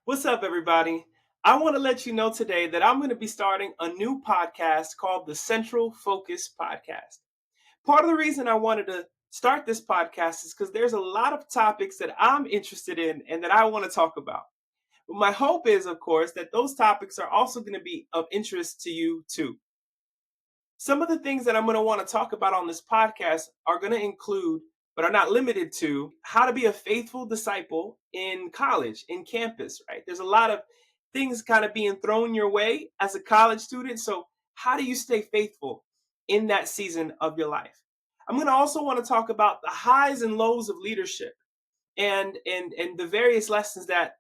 What's up, everybody? I want to let you know today that I'm going to be starting a new podcast called the Central Focus Podcast. Part of the reason I wanted to start this podcast is because there's a lot of topics that I'm interested in and that I want to talk about. But my hope is, of course, that those topics are also going to be of interest to you too. Some of the things that I'm going to want to talk about on this podcast are going to include, but are not limited to, how to be a faithful disciple in college, in campus, right? There's a lot of things kind of being thrown your way as a college student. So, how do you stay faithful in that season of your life? I'm going to also want to talk about the highs and lows of leadership and the various lessons that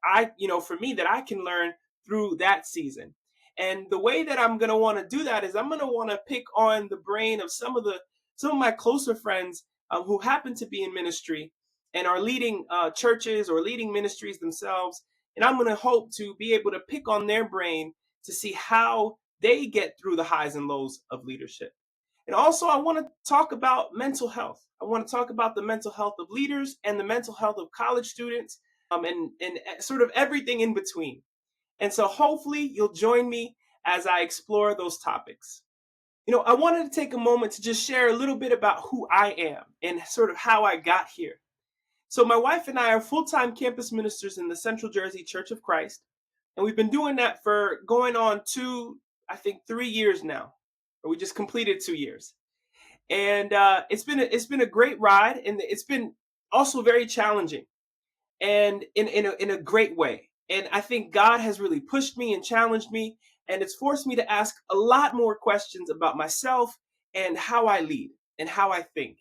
for me that I can learn through that season. And the way that I'm going to want to do that is I'm going to want to pick on the brain of some of my closer friends who happen to be in ministry and are leading churches or leading ministries themselves. And I'm going to hope to be able to pick on their brain to see how they get through the highs and lows of leadership. And also, I want to talk about mental health. I want to talk about the mental health of leaders and the mental health of college students, and sort of everything in between. And so, hopefully, you'll join me as I explore those topics. I wanted to take a moment to just share a little bit about who I am and sort of how I got here. So, my wife and I are full time campus ministers in the Central Jersey Church of Christ. And we've been doing that for going on I think, 3 years now. Or we just completed 2 years. And it's been a great ride, and it's been also very challenging, and in a great way. And I think God has really pushed me and challenged me, and it's forced me to ask a lot more questions about myself and how I lead and how I think.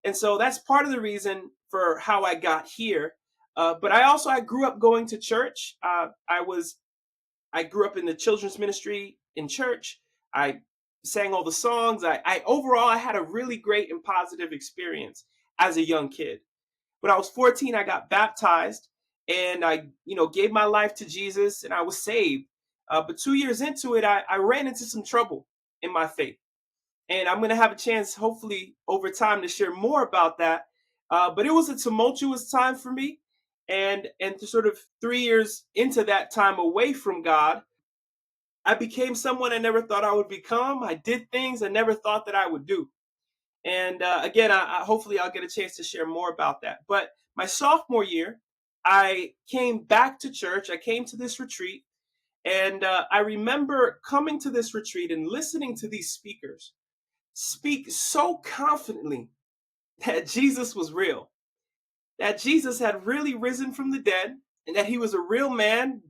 And so that's part of the reason for how I got here. But I grew up going to church. I grew up in the children's ministry in church. I sang all the songs. I overall I had a really great and positive experience as a young kid. When I was 14, I got baptized and I gave my life to Jesus and I was saved. But 2 years into it, I ran into some trouble in my faith. And I'm going to have a chance, hopefully, over time to share more about that. But it was a tumultuous time for me. And to sort of 3 years into that time away from God, I became someone I never thought I would become. I did things I never thought that I would do. And again, hopefully I'll get a chance to share more about that. But my sophomore year, I came back to church. I came to this retreat. And I remember coming to this retreat and listening to these speakers speak so confidently that Jesus was real, that Jesus had really risen from the dead, and that he was a real man.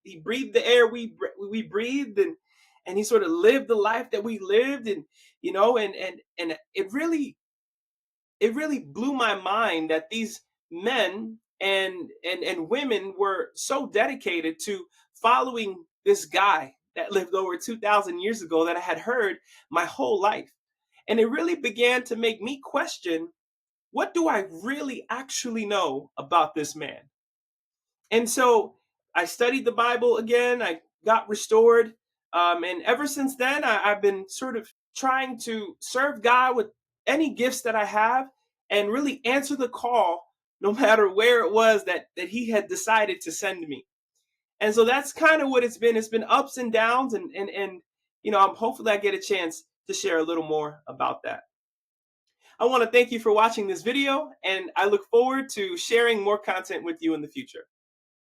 He breathed the air we breathed, and he sort of lived the life that we lived, and and it really blew my mind that these men and women were so dedicated to following this guy that lived over 2,000 years ago that I had heard my whole life. And it really began to make me question, what do I really actually know about this man? And so I studied the Bible again. I got restored. And ever since then, I've been sort of trying to serve God with any gifts that I have and really answer the call no matter where it was that He had decided to send me. And so that's kind of what it's been. It's been ups and downs. And I'm hopefully I get a chance to share a little more about that. I want to thank you for watching this video, and I look forward to sharing more content with you in the future.